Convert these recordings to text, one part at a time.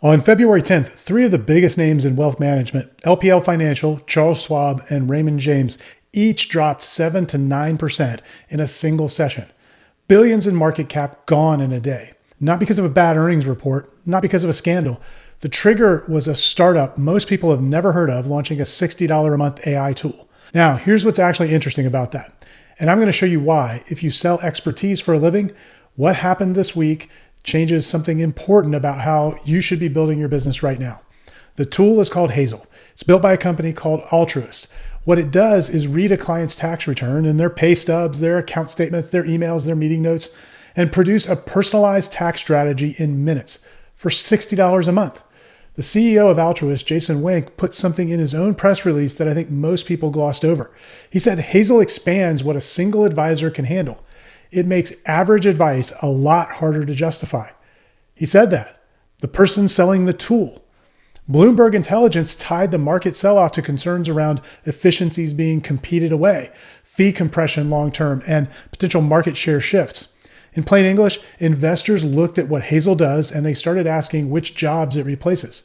On February 10th, three of the biggest names in wealth management, LPL Financial, Charles Schwab, and Raymond James, each dropped 7 to 9% in a single session. Billions in market cap gone in a day. Not because of a bad earnings report, not because of a scandal. The trigger was a startup most people have never heard of launching a $60 a month AI tool. Now, here's what's actually interesting about that. And I'm going to show you why, if you sell expertise for a living, what happened this week changes something important about how you should be building your business right now. The tool is called Hazel. It's built by a company called Altruist. What it does is read a client's tax return and their pay stubs, their account statements, their emails, their meeting notes, and produce a personalized tax strategy in minutes for $60 a month. The CEO of Altruist, Jason Wink, put something in his own press release that I think most people glossed over. He said Hazel expands what a single advisor can handle. It makes average advice a lot harder to justify. He said that. The person selling the tool. Bloomberg Intelligence tied the market sell-off to concerns around efficiencies being competed away, fee compression long-term, and potential market share shifts. In plain English, investors looked at what Hazel does and they started asking which jobs it replaces.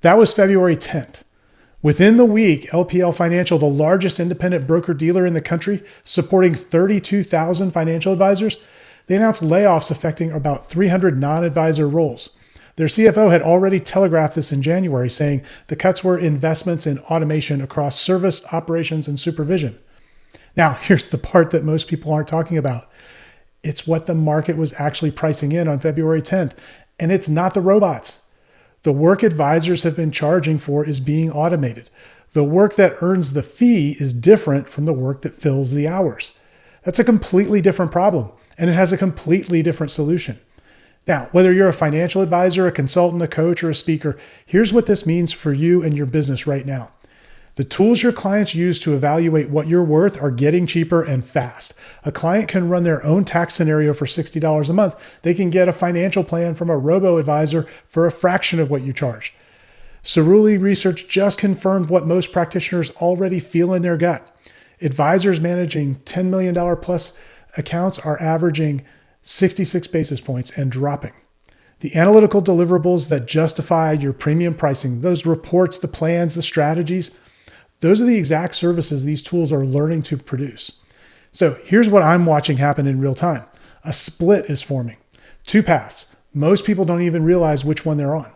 That was February 10th. Within the week, LPL Financial, the largest independent broker-dealer in the country, supporting 32,000 financial advisors, they announced layoffs affecting about 300 non-advisor roles. Their CFO had already telegraphed this in January, saying the cuts were investments in automation across service, operations, and supervision. Now, here's the part that most people aren't talking about. It's what the market was actually pricing in on February 10th, and it's not the robots. The work advisors have been charging for is being automated. The work that earns the fee is different from the work that fills the hours. That's a completely different problem, and it has a completely different solution. Now, whether you're a financial advisor, a consultant, a coach, or a speaker, here's what this means for you and your business right now. The tools your clients use to evaluate what you're worth are getting cheaper and fast. A client can run their own tax scenario for $60 a month. They can get a financial plan from a robo-advisor for a fraction of what you charge. Cerulli research just confirmed what most practitioners already feel in their gut. Advisors managing $10 million plus accounts are averaging 66 basis points and dropping. The analytical deliverables that justify your premium pricing, those reports, the plans, the strategies, those are the exact services these tools are learning to produce. So here's what I'm watching happen in real time. A split is forming. Two paths. Most people don't even realize which one they're on.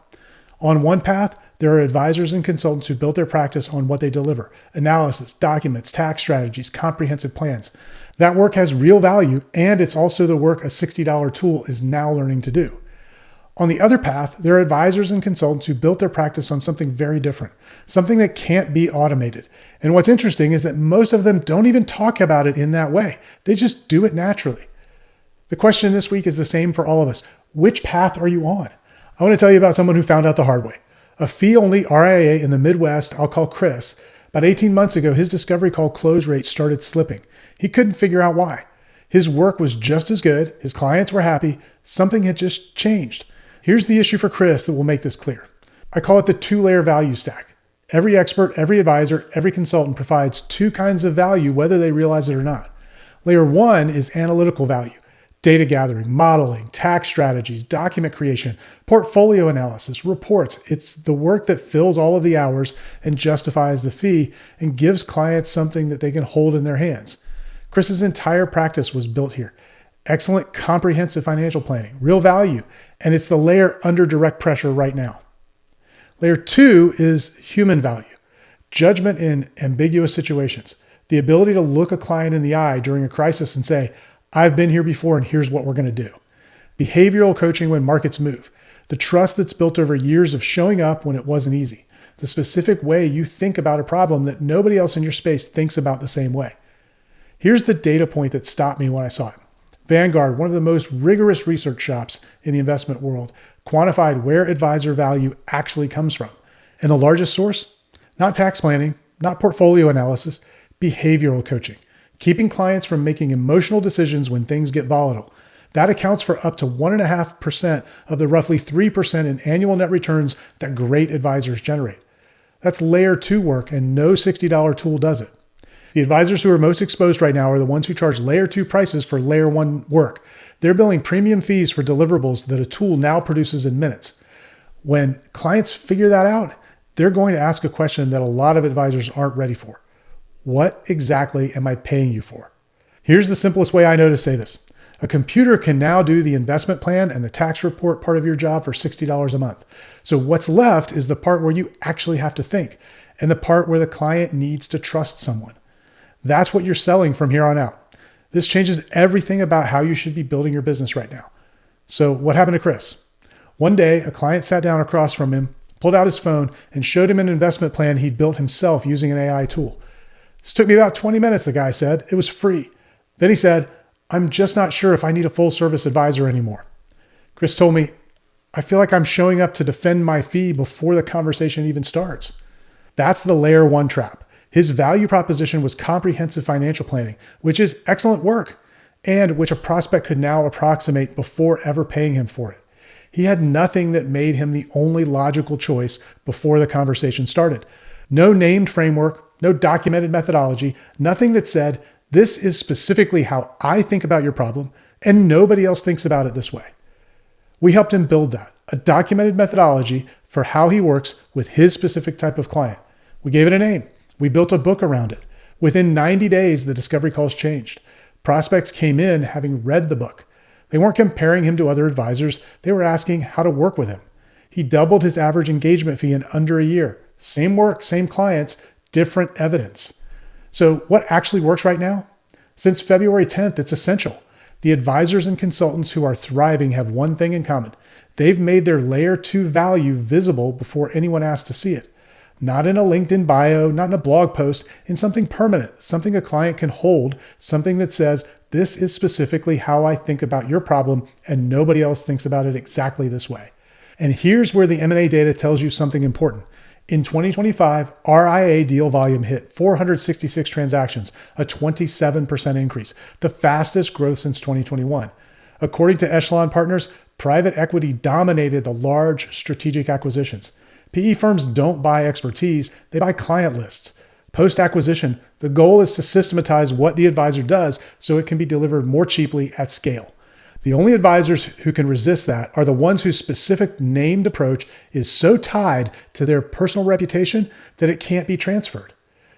On one path, there are advisors and consultants who built their practice on what they deliver. Analysis, documents, tax strategies, comprehensive plans. That work has real value, and it's also the work a $60 tool is now learning to do. On the other path, there are advisors and consultants who built their practice on something very different, something that can't be automated. And what's interesting is that most of them don't even talk about it in that way. They just do it naturally. The question this week is the same for all of us. Which path are you on? I want to tell you about someone who found out the hard way. A fee-only RIA in the Midwest, I'll call Chris. About 18 months ago, his discovery call close rate started slipping. He couldn't figure out why. His work was just as good. His clients were happy. Something had just changed. Here's the issue for Chris that will make this clear. I call it the two-layer value stack. Every expert, every advisor, every consultant provides two kinds of value, whether they realize it or not. Layer one is analytical value, data gathering, modeling, tax strategies, document creation, portfolio analysis, reports. It's the work that fills all of the hours and justifies the fee and gives clients something that they can hold in their hands. Chris's entire practice was built here. Excellent comprehensive financial planning, real value, and it's the layer under direct pressure right now. Layer two is human value, judgment in ambiguous situations, the ability to look a client in the eye during a crisis and say, I've been here before and here's what we're going to do. Behavioral coaching when markets move, the trust that's built over years of showing up when it wasn't easy, the specific way you think about a problem that nobody else in your space thinks about the same way. Here's the data point that stopped me when I saw it. Vanguard, one of the most rigorous research shops in the investment world, quantified where advisor value actually comes from. And the largest source? Not tax planning, not portfolio analysis, behavioral coaching, keeping clients from making emotional decisions when things get volatile. That accounts for up to 1.5% of the roughly 3% in annual net returns that great advisors generate. That's layer two work, and no $60 tool does it. The advisors who are most exposed right now are the ones who charge layer two prices for layer one work. They're billing premium fees for deliverables that a tool now produces in minutes. When clients figure that out, they're going to ask a question that a lot of advisors aren't ready for. What exactly am I paying you for? Here's the simplest way I know to say this. A computer can now do the investment plan and the tax report part of your job for $60 a month. So what's left is the part where you actually have to think and the part where the client needs to trust someone. That's what you're selling from here on out. This changes everything about how you should be building your business right now. So what happened to Chris? One day, a client sat down across from him, pulled out his phone, and showed him an investment plan he'd built himself using an AI tool. This took me about 20 minutes, the guy said. It was free. Then he said, I'm just not sure if I need a full service advisor anymore. Chris told me, I feel like I'm showing up to defend my fee before the conversation even starts. That's the layer one trap. His value proposition was comprehensive financial planning, which is excellent work, and which a prospect could now approximate before ever paying him for it. He had nothing that made him the only logical choice before the conversation started. No named framework, no documented methodology, nothing that said, this is specifically how I think about your problem, and nobody else thinks about it this way. We helped him build that, a documented methodology for how he works with his specific type of client. We gave it a name. We built a book around it. Within 90 days, the discovery calls changed. Prospects came in having read the book. They weren't comparing him to other advisors. They were asking how to work with him. He doubled his average engagement fee in under a year. Same work, same clients, different evidence. So what actually works right now? Since February 10th, it's essential. The advisors and consultants who are thriving have one thing in common. They've made their layer 2 value visible before anyone asks to see it. Not in a LinkedIn bio, not in a blog post, in something permanent, something a client can hold, something that says, this is specifically how I think about your problem, and nobody else thinks about it exactly this way. And here's where the M&A data tells you something important. In 2025, RIA deal volume hit 466 transactions, a 27% increase, the fastest growth since 2021. According to Echelon Partners, private equity dominated the large strategic acquisitions. PE firms don't buy expertise, they buy client lists. Post-acquisition, the goal is to systematize what the advisor does so it can be delivered more cheaply at scale. The only advisors who can resist that are the ones whose specific named approach is so tied to their personal reputation that it can't be transferred.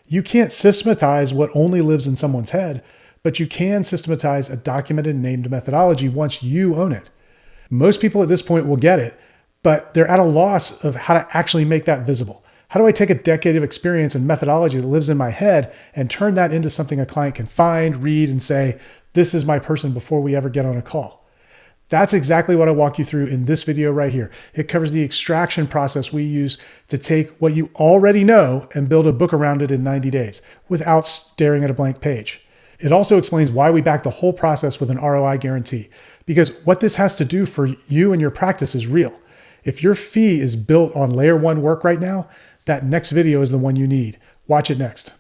You can't systematize what only lives in someone's head, but you can systematize a documented named methodology once you own it. Most people at this point will get it, but they're at a loss of how to actually make that visible. How do I take a decade of experience and methodology that lives in my head and turn that into something a client can find, read, and say, this is my person before we ever get on a call? That's exactly what I walk you through in this video right here. It covers the extraction process we use to take what you already know and build a book around it in 90 days without staring at a blank page. It also explains why we back the whole process with an ROI guarantee, because what this has to do for you and your practice is real. If your fee is built on layer 1 work right now, that next video is the one you need. Watch it next.